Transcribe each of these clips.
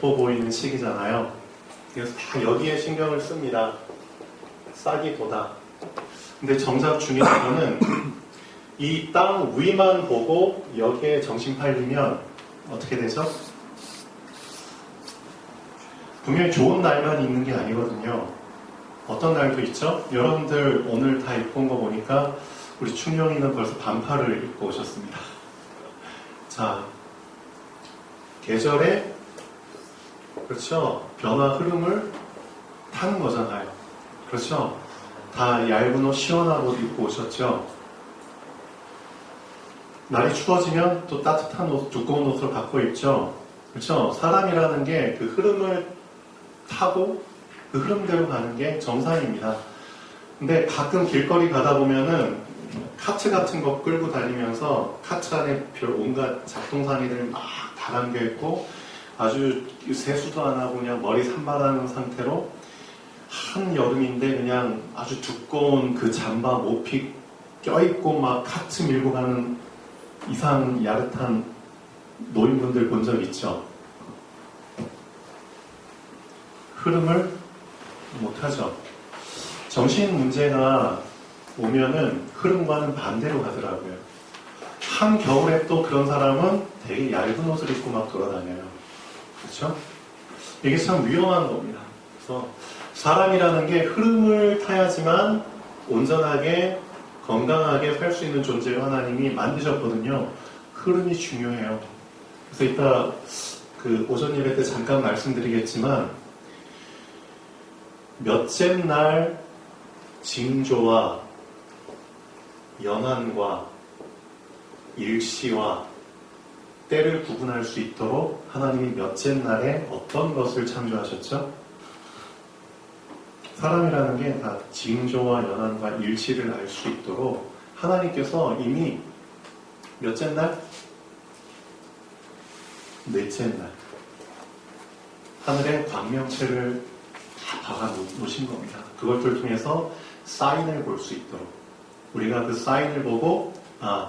예뻐 보이는 시기잖아요. 그래서 다 여기에 신경을 씁니다. 싹이 돋아. 근데 정작 중요한 거는 이 땅 위만 보고 여기에 정신 팔리면 어떻게 되죠? 분명히 좋은 날만 있는 게 아니거든요. 어떤 날도 있죠? 여러분들 오늘 다 입고 온 거 보니까 우리 충영이는 벌써 반팔을 입고 오셨습니다. 자, 계절의 그렇죠? 변화 흐름을 타는 거잖아요. 그렇죠? 다 얇은 옷, 시원한 옷 입고 오셨죠? 날이 추워지면 또 따뜻한 옷, 두꺼운 옷을 갖고 입죠? 그렇죠? 사람이라는 게 그 흐름을 타고 그 흐름대로 가는 게 정상입니다. 근데 가끔 길거리 가다 보면은 카트 같은 거 끌고 다니면서 카트 안에 별 온갖 잡동사니들 막 다 담겨있고 아주 세수도 안 하고 그냥 머리 산발하는 상태로 한여름인데 그냥 아주 두꺼운 그 잠바 모피 껴입고 막 카트 밀고 가는 이상 야릇한 노인분들 본 적 있죠? 흐름을 못하죠. 정신 문제가 오면은 흐름과는 반대로 가더라고요. 한겨울에 또 그런 사람은 되게 얇은 옷을 입고 막 돌아다녀요. 그렇죠? 이게 참 위험한 겁니다. 그래서 사람이라는 게 흐름을 타야지만 온전하게 건강하게 살 수 있는 존재로 하나님이 만드셨거든요. 흐름이 중요해요. 그래서 이따 그 오전 예배 때 잠깐 말씀드리겠지만 몇째 날 징조와 연한과 일시와 때를 구분할 수 있도록 하나님이 몇째 날에 어떤 것을 창조하셨죠? 사람이라는 게 다 징조와 연한과 일시를 알 수 있도록 하나님께서 이미 몇째 날? 넷째 날 하늘에 광명체를 다 박아 놓으신 겁니다. 그것들 통해서 사인을 볼 수 있도록 우리가 그 사인을 보고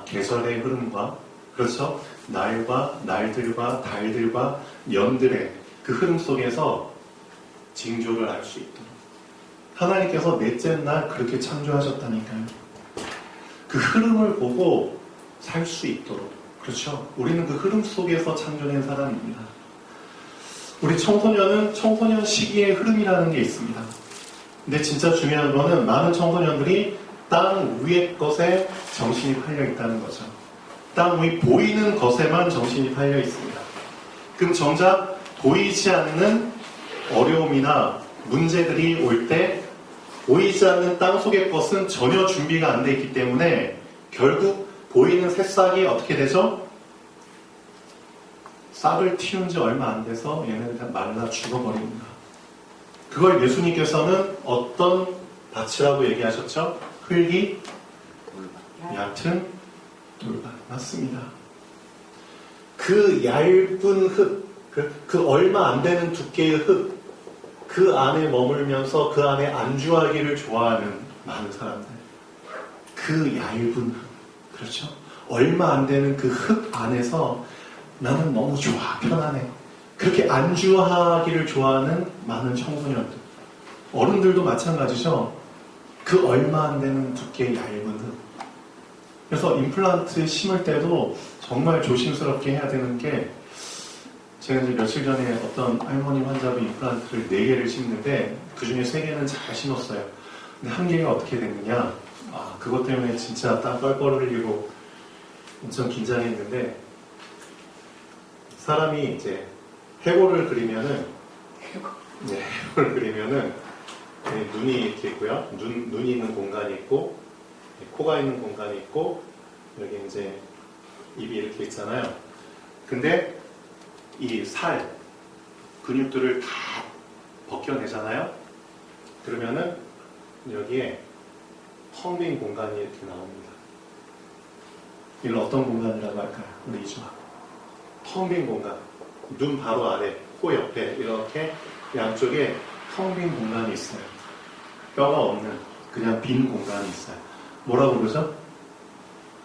계절의 흐름과 그렇죠? 날들과 달들과 년들의 그 흐름 속에서 징조를 알 수 있도록 하나님께서 넷째 날 그렇게 창조하셨다니까요. 그 흐름을 보고 살 수 있도록 그렇죠? 우리는 그 흐름 속에서 창조된 사람입니다. 우리 청소년은 청소년 시기의 흐름이라는 게 있습니다. 근데 진짜 중요한 거는 많은 청소년들이 땅 위의 것에 정신이 팔려 있다는 거죠. 땅 위 보이는 것에만 정신이 팔려 있습니다. 그럼 정작 보이지 않는 어려움이나 문제들이 올 때 보이지 않는 땅 속의 것은 전혀 준비가 안 돼 있기 때문에 결국 보이는 새싹이 어떻게 되죠? 싹을 틔운 지 얼마 안 돼서 얘네는 그냥 말라 죽어버립니다. 그걸 예수님께서는 어떤 밭이라고 얘기하셨죠? 흙이 얕은 돌밭. 맞습니다. 그 얇은 흙, 그 얼마 안 되는 두께의 흙, 그 안에 머물면서 그 안에 안주하기를 좋아하는 많은 사람들. 그 얇은 흙, 그렇죠? 얼마 안 되는 그 흙 안에서 나는 너무 좋아, 편안해. 그렇게 안주하기를 좋아하는 많은 청소년들. 어른들도 마찬가지죠. 그 얼마 안 되는 두께의 얇은 흙. 그래서 임플란트 심을 때도 정말 조심스럽게 해야 되는 게 제가 이제 며칠 전에 어떤 할머니 환자분 임플란트를 4개를 심는데 그 중에 3개는 잘 심었어요. 근데 1개가 어떻게 됐느냐? 그것 때문에 진짜 땀 뻘뻘 흘리고 엄청 긴장했는데 사람이 이제 해골을 그리면은 해골을 그리면은 눈이 이렇게 있고요. 눈이 있는 공간이 있고 코가 있는 공간이 있고 여기 이제 입이 이렇게 있잖아요. 근데 이 살, 근육들을 다 벗겨내잖아요. 그러면은 여기에 텅 빈 공간이 이렇게 나옵니다. 이걸 어떤 공간이라고 할까요? 우리 이주아. 텅 빈 공간. 눈 바로 아래, 코 옆에 이렇게 양쪽에 텅 빈 공간이 있어요. 뼈가 없는 그냥 빈 공간이 있어요. 뭐라고 그러죠?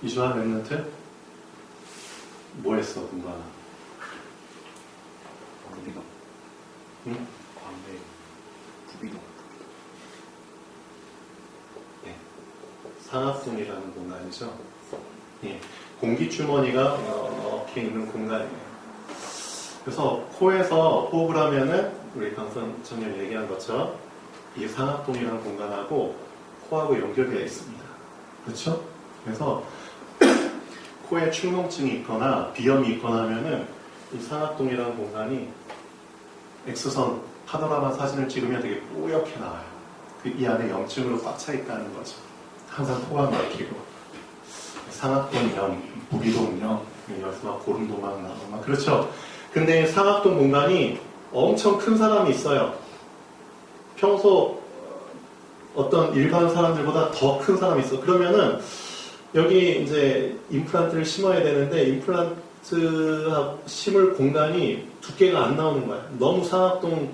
이주아 랩런트? 뭐 했어, 공부하나? 광대, 부비동. 네. 상하순이라는 공간이죠. 예. 공기주머니가 이렇게 있는 공간이에요. 그래서 코에서 호흡을 하면은 우리 강선청년 얘기한 것처럼 이 상하동이라는 공간하고 코하고 연결되어 있습니다. 그렇죠? 그래서 코에 충농증이 있거나 비염이 있거나 하면은 이 상하동이라는 공간이 X선 파노라마 사진을 찍으면 되게 뿌옇게 나와요. 이 안에 염증으로 꽉 차 있다는 거죠. 항상 코가 막히고 상하동염, 부비동염, 여기서 막 고름도 막 나오고 막 그렇죠. 근데 상하동 공간이 엄청 큰 사람이 있어요. 평소 어떤 일반 사람들보다 더 큰 사람이 있어. 그러면은 여기 이제 임플란트를 심어야 되는데 임플란트 심을 공간이 두께가 안 나오는 거야. 너무 상하동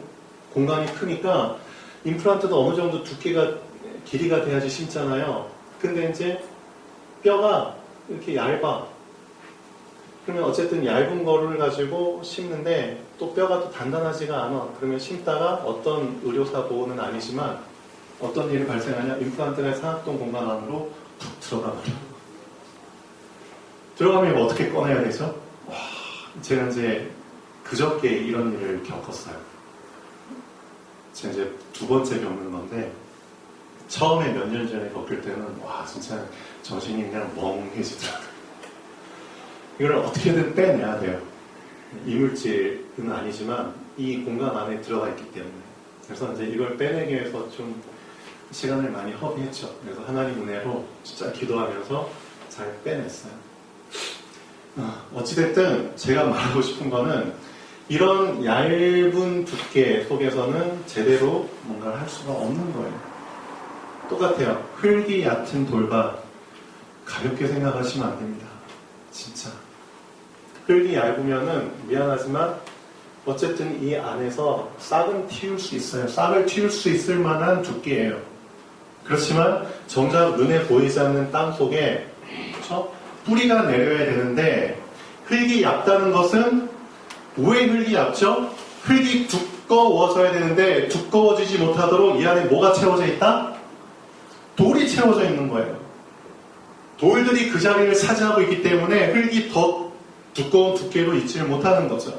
공간이 크니까 임플란트도 어느 정도 두께가 길이가 돼야지 심잖아요. 근데 이제 뼈가 이렇게 얇아. 그러면 어쨌든 얇은 거를 가지고 심는데 또 뼈가 또 단단하지가 않아. 그러면 심다가 어떤 의료사 보호는 아니지만 어떤 일이 발생하냐? 임플란트가 상하동 공간 안으로 툭 들어가버려. 들어가면 어떻게 꺼내야 되죠? 와, 제가 이제 그저께 이런 일을 겪었어요. 제가 이제 두 번째 겪는 건데 처음에 몇 년 전에 겪을 때는 와 진짜 정신이 그냥 멍해지더라고요. 이걸 어떻게든 빼내야 돼요. 이물질은 아니지만 이 공간 안에 들어가 있기 때문에. 그래서 이제 이걸 빼내기 위해서 좀 시간을 많이 허비했죠. 그래서 하나님 은혜로 진짜 기도하면서 잘 빼냈어요. 어찌됐든 제가 말하고 싶은 거는 이런 얇은 두께 속에서는 제대로 뭔가를 할 수가 없는 거예요. 똑같아요. 흙이 얕은 돌밭 가볍게 생각하시면 안 됩니다. 진짜. 흙이 얇으면은 미안하지만 어쨌든 이 안에서 싹은 틔울 수 있어요. 싹을 틔울 수 있을 만한 두께예요. 그렇지만 정작 눈에 보이지 않는 땅 속에 그렇죠? 뿌리가 내려야 되는데 흙이 얇다는 것은 왜 흙이 얇죠? 흙이 두꺼워져야 되는데 두꺼워지지 못하도록 이 안에 뭐가 채워져 있다? 돌이 채워져 있는 거예요. 돌들이 그 자리를 차지하고 있기 때문에 흙이 더 두꺼운 두께로 있지를 못하는 거죠.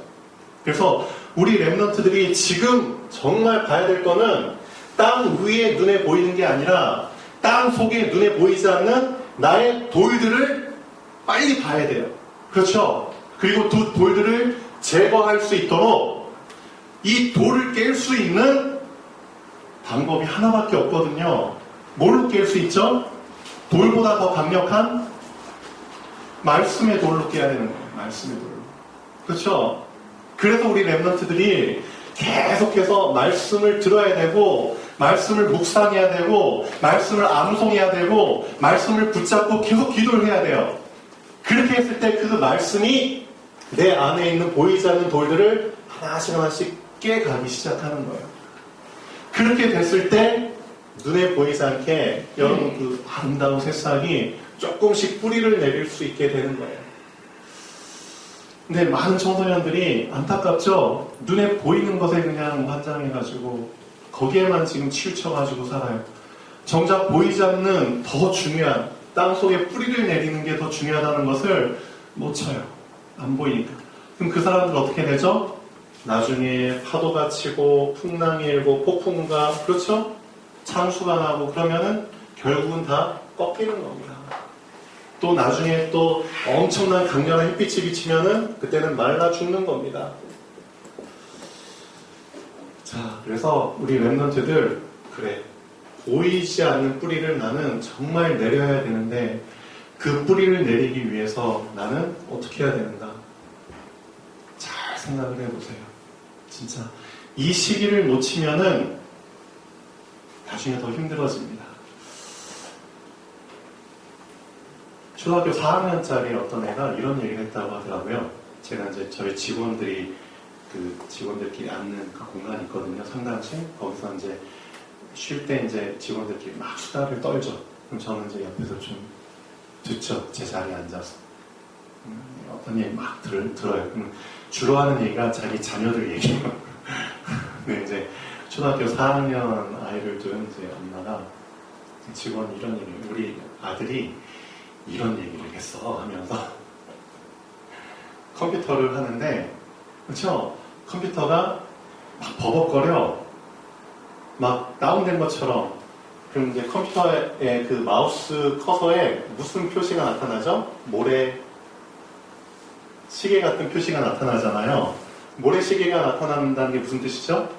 그래서 우리 랩런트들이 지금 정말 봐야 될 거는 땅 위에 눈에 보이는 게 아니라 땅 속에 눈에 보이지 않는 나의 돌들을 빨리 봐야 돼요. 그렇죠? 그리고 두 돌들을 제거할 수 있도록 이 돌을 깰 수 있는 방법이 하나밖에 없거든요. 뭘로 깰 수 있죠? 돌보다 더 강력한 말씀의 돌로 깨야 되는 거예요. 말씀의 돌로. 그렇죠? 그래서 우리 랩런트들이 계속해서 말씀을 들어야 되고 말씀을 묵상해야 되고 말씀을 암송해야 되고 말씀을 붙잡고 계속 기도를 해야 돼요. 그렇게 했을 때 그 말씀이 내 안에 있는 보이지 않는 돌들을 하나씩 하나씩 깨가기 시작하는 거예요. 그렇게 됐을 때 눈에 보이지 않게 여러분 그 아름다운 새싹이 조금씩 뿌리를 내릴 수 있게 되는 거예요. 근데 많은 청소년들이 안타깝죠? 눈에 보이는 것에 그냥 환장해가지고 거기에만 지금 치우쳐가지고 살아요. 정작 보이지 않는 더 중요한 땅속에 뿌리를 내리는 게 더 중요하다는 것을 놓쳐요. 안 보이니까. 그럼 그 사람들 어떻게 되죠? 나중에 파도가 치고 풍랑이 일고 폭풍과 그렇죠? 창수가 나고 그러면은 결국은 다 꺾이는 겁니다. 또 나중에 또 엄청난 강렬한 햇빛이 비치면은 그때는 말라 죽는 겁니다. 자, 그래서 우리 랩런트들 그래 보이지 않는 뿌리를 나는 정말 내려야 되는데 그 뿌리를 내리기 위해서 나는 어떻게 해야 되는가? 잘 생각을 해보세요. 진짜 이 시기를 놓치면은 나중에 더 힘들어집니다. 초등학교 4학년짜리 어떤 애가 이런 얘기를 했다고 하더라고요. 제가 이제 저희 직원들이 그 직원들끼리 앉는 그 공간이 있거든요. 상담실. 거기서 이제 쉴 때 이제 직원들끼리 막 수다를 떨죠. 그럼 저는 이제 옆에서 좀 듣죠. 제 자리에 앉아서. 어떤 얘기 막 들어요. 그럼 주로 하는 얘기가 자기 자녀들 얘기예요. 초등학교 4학년 아이를 둔 이제 엄마가 직원 이런 얘기, 우리 아들이 이런 얘기를 했어 하면서 컴퓨터를 하는데, 그렇죠? 컴퓨터가 막 버벅거려, 막 다운된 것처럼. 그럼 이제 컴퓨터의 그 마우스 커서에 무슨 표시가 나타나죠? 모래 시계 같은 표시가 나타나잖아요. 모래시계가 나타난다는 게 무슨 뜻이죠?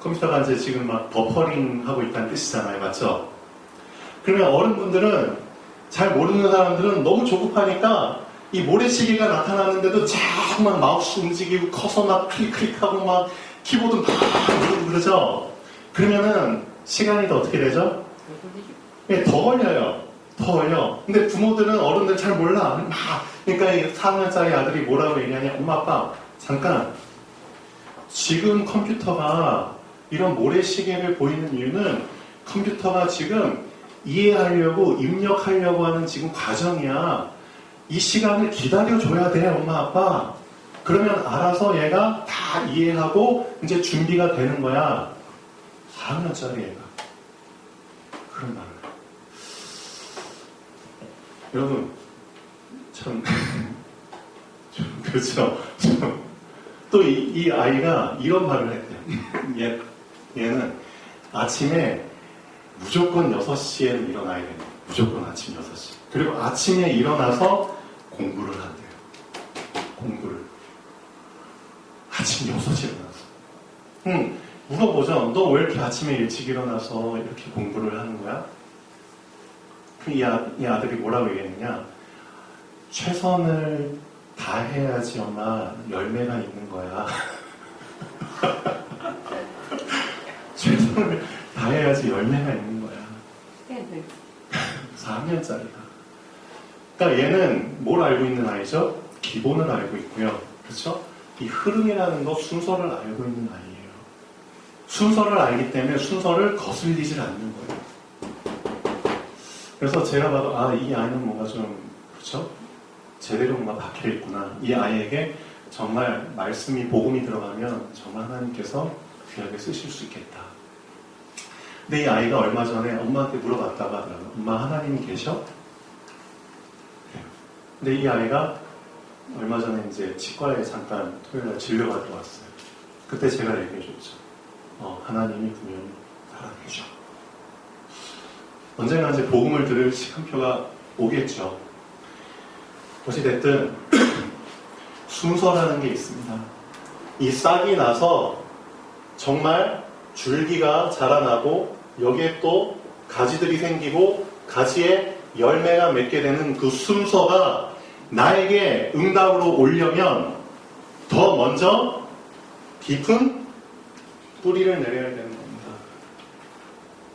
컴퓨터가 이제 지금 막 버퍼링 하고 있다는 뜻이잖아요. 맞죠? 그러면 어른분들은, 잘 모르는 사람들은 너무 조급하니까 이 모래시계가 나타나는데도 자꾸 막 마우스 움직이고 커서 막 클릭하고 막 키보드 막 누르고 그러죠? 그러면은 시간이 더 어떻게 되죠? 네, 더 걸려요. 더 걸려. 근데 부모들은, 어른들 잘 몰라. 막, 그러니까 이 4학년짜리 아들이 뭐라고 얘기하냐? 엄마, 아빠, 잠깐. 지금 컴퓨터가 이런 모래시계를 보이는 이유는 컴퓨터가 지금 이해하려고, 입력하려고 하는 지금 과정이야. 이 시간을 기다려줘야 돼, 엄마, 아빠. 그러면 알아서 얘가 다 이해하고 이제 준비가 되는 거야. 4학년짜리 애가. 그런 말을. 여러분, 참, 그렇죠. 또 이 아이가 이런 말을 했대요. 얘는 아침에 무조건 6시에는 일어나야 돼요. 무조건 아침 6시. 그리고 아침에 일어나서 공부를 한대요. 공부를. 아침 6시에 일어나서. 물어보죠. 너 왜 이렇게 아침에 일찍 일어나서 이렇게 공부를 하는 거야? 이 아들이 뭐라고 얘기했느냐? 최선을 다해야지 엄마 열매가 있는 거야. 최선을 다해야지 열매가 있는 거야. 4학년짜리가. 그러니까 얘는 뭘 알고 있는 아이죠? 기본을 알고 있고요. 그렇죠? 이 흐름이라는 거, 순서를 알고 있는 아이예요. 순서를 알기 때문에 순서를 거슬리질 않는 거예요. 그래서 제가 봐도, 이 아이는 뭔가 좀, 그렇죠? 제대로 뭔가 박혀있구나. 이 아이에게 정말 말씀이, 복음이 들어가면 정말 하나님께서 귀하게 쓰실 수 있겠다. 근데 이 아이가 얼마 전에 엄마한테 물어봤다고 하더라고요. 엄마, 하나님 계셔? 근데 이 아이가 얼마 전에 이제 치과에 잠깐 토요일날 진료가 들어왔어요. 그때 제가 얘기해줬죠. 하나님이 분명히 살아계셔. 언젠가 이제 복음을 들을 시간표가 오겠죠. 어찌됐든 순서라는 게 있습니다. 이 싹이 나서 정말 줄기가 자라나고 여기에 또 가지들이 생기고 가지에 열매가 맺게 되는 그 순서가 나에게 응답으로 오려면 더 먼저 깊은 뿌리를 내려야 되는 겁니다.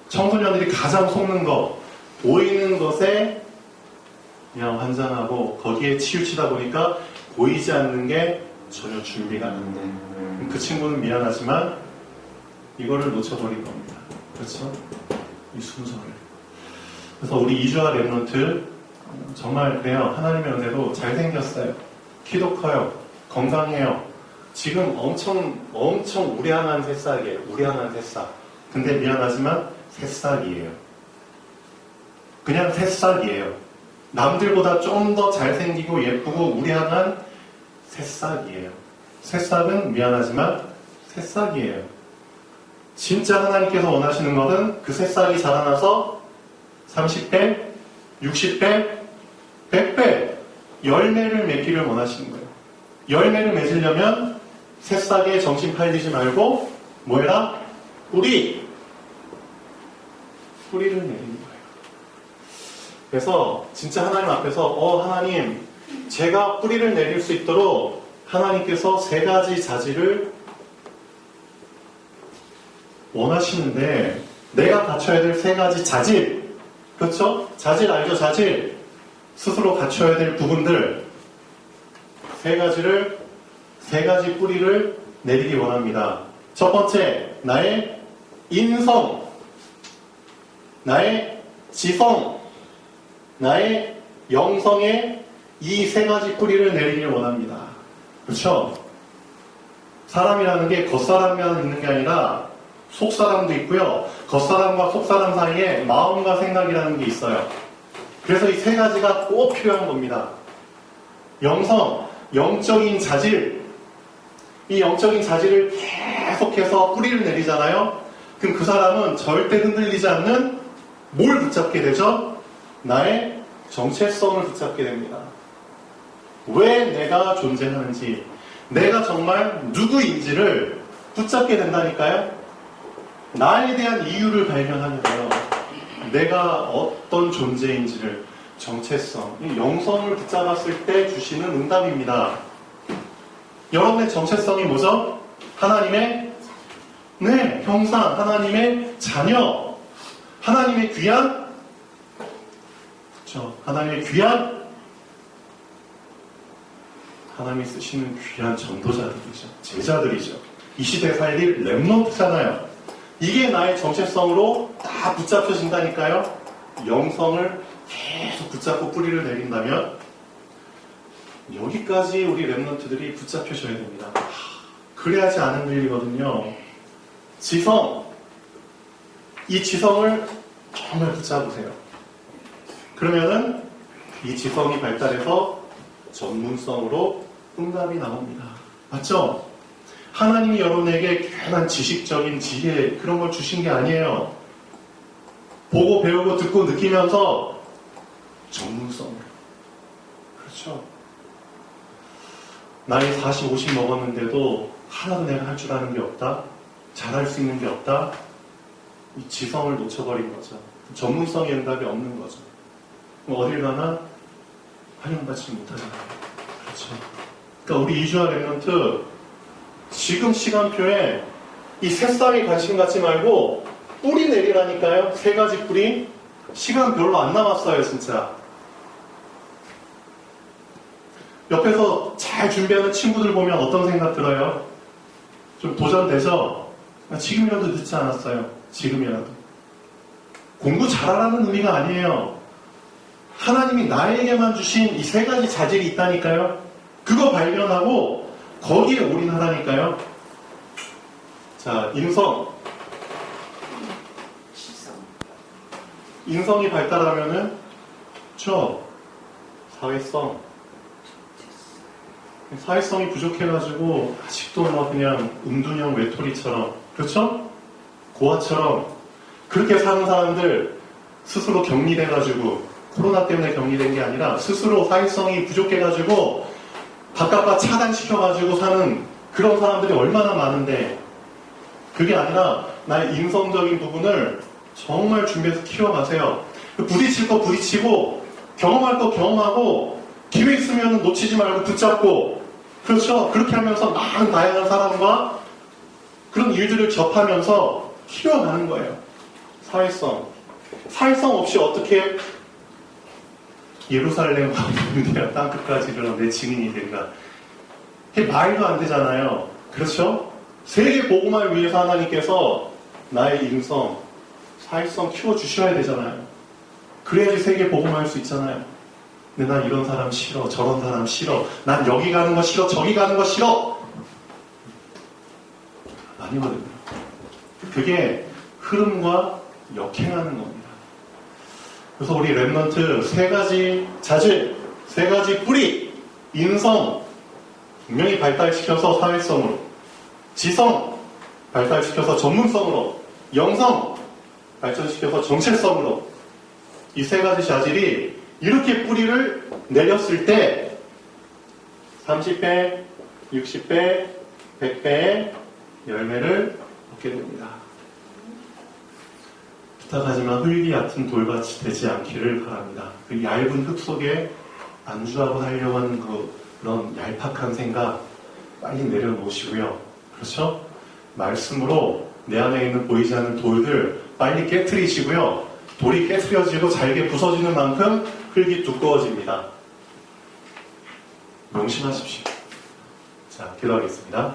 청소년들이 가장 속는 거, 보이는 것에 그냥 환장하고 거기에 치우치다 보니까 보이지 않는 게 전혀 준비가 안 돼. 그 친구는 미안하지만 이거를 놓쳐버린 겁니다. 그렇죠? 이 순서를. 그래서 우리 이주아 랩런트 정말 그래요. 하나님의 은혜로 잘생겼어요. 키도 커요. 건강해요. 지금 엄청 우량한 새싹이에요. 우량한 새싹. 근데 미안하지만 새싹이에요. 그냥 새싹이에요. 남들보다 좀 더 잘생기고 예쁘고 우량한 새싹이에요. 새싹은 미안하지만 새싹이에요. 진짜 하나님께서 원하시는 것은 그 새싹이 자라나서 30배, 60배, 100배 열매를 맺기를 원하시는 거예요. 열매를 맺으려면 새싹에 정신 팔리지 말고 뭐 해라? 뿌리를 내리는 거예요. 그래서 진짜 하나님 앞에서 하나님, 제가 뿌리를 내릴 수 있도록 하나님께서 3가지 자질을 원하시는데 내가 갖춰야 될 3가지 자질, 그렇죠? 자질 알죠? 자질. 스스로 갖춰야 될 부분들 3가지 뿌리를 내리기 원합니다. 첫 번째, 나의 인성, 나의 지성, 나의 영성에 이 3가지 뿌리를 내리길 원합니다. 그렇죠? 사람이라는 게 겉사람만 있는 게 아니라 속사람도 있고요. 겉사람과 속사람 사이에 마음과 생각이라는 게 있어요. 그래서 이 세 가지가 꼭 필요한 겁니다. 영성, 영적인 자질. 이 영적인 자질을 계속해서 뿌리를 내리잖아요. 그럼 그 사람은 절대 흔들리지 않는 뭘 붙잡게 되죠? 나의 정체성을 붙잡게 됩니다. 왜 내가 존재하는지, 내가 정말 누구인지를 붙잡게 된다니까요. 나에 대한 이유를 발견하게 돼요. 내가 어떤 존재인지를, 정체성, 이 영성을 붙잡았을 때 주시는 응답입니다. 여러분의 정체성이 뭐죠? 하나님의 형상, 하나님의 자녀, 하나님의 귀한, 그렇죠? 하나님의 귀한, 하나님이 쓰시는 귀한 전도자들이죠. 제자들이죠. 이 시대에 살릴 렘넌트잖아요. 이게 나의 정체성으로 다 붙잡혀진다니까요. 영성을 계속 붙잡고 뿌리를 내린다면 여기까지 우리 렘넌트들이 붙잡혀져야 됩니다. 그래야지 아는 일이거든요. 지성, 이 지성을 정말 붙잡으세요. 그러면은 이 지성이 발달해서 전문성으로 응답이 나옵니다. 맞죠? 하나님이 여러분에게 괜한 지식적인 지혜 그런 걸 주신 게 아니에요. 보고 배우고 듣고 느끼면서 전문성을. 그렇죠? 나이 40, 50 먹었는데도 하나도 내가 할 줄 아는 게 없다. 잘할 수 있는 게 없다. 이 지성을 놓쳐버린 거죠. 전문성의 응답이 없는 거죠. 어딜 가나 환영받지 못하잖아요. 그렇죠. 그러니까 우리 이주아 렘넌트 지금 시간표에 이 새싹에 관심 갖지 말고 뿌리 내리라니까요. 세 가지 뿌리. 시간 별로 안 남았어요, 진짜. 옆에서 잘 준비하는 친구들 보면 어떤 생각 들어요? 좀 도전되죠? 지금이라도 늦지 않았어요. 지금이라도. 공부 잘하라는 의미가 아니에요. 하나님이 나에게만 주신 이 세 가지 자질이 있다니까요. 그거 발견하고 거기에 올인하라니까요. 자, 인성이 발달하면은 사회성이 부족해가지고 아직도 막 그냥 은둔형 외톨이처럼, 그렇죠? 고아처럼 그렇게 사는 사람들 스스로 격리돼가지고, 코로나 때문에 격리된 게 아니라 스스로 사회성이 부족해가지고 바깥과 차단시켜가지고 사는 그런 사람들이 얼마나 많은데, 그게 아니라 나의 인성적인 부분을 정말 준비해서 키워가세요. 부딪힐 거 부딪히고, 경험할 거 경험하고, 기회 있으면 놓치지 말고 붙잡고, 그렇죠? 그렇게 하면서 많은 다양한 사람과 그런 일들을 접하면서 키워가는 거예요. 사회성 없이 어떻게 예루살렘 가는데요, 땅끝까지 이르러 내 증인이 된다. 그게 말도 안 되잖아요. 그렇죠? 세계 복음을 위해서 하나님께서 나의 인성, 사회성 키워주셔야 되잖아요. 그래야지 세계 복음할 수 있잖아요. 근데 난 이런 사람 싫어, 저런 사람 싫어, 난 여기 가는 거 싫어, 저기 가는 거 싫어. 아니거든요. 그게 흐름과 역행하는 겁니다. 그래서 우리 렘넌트 세 가지 자질, 세 가지 뿌리, 인성 분명히 발달시켜서 사회성으로, 지성 발달시켜서 전문성으로, 영성 발전시켜서 정체성으로, 이 세 가지 자질이 이렇게 뿌리를 내렸을 때 30배, 60배, 100배의 열매를 얻게 됩니다. 부탁하지만 흙이 얕은 돌밭이 되지 않기를 바랍니다. 그 얇은 흙 속에 안주하고 하려고 하는 그런 얄팍한 생각 빨리 내려놓으시고요. 그렇죠? 말씀으로 내 안에 있는 보이지 않는 돌들 빨리 깨트리시고요. 돌이 깨트려지고 잘게 부서지는 만큼 흙이 두꺼워집니다. 명심하십시오. 자, 기도하겠습니다.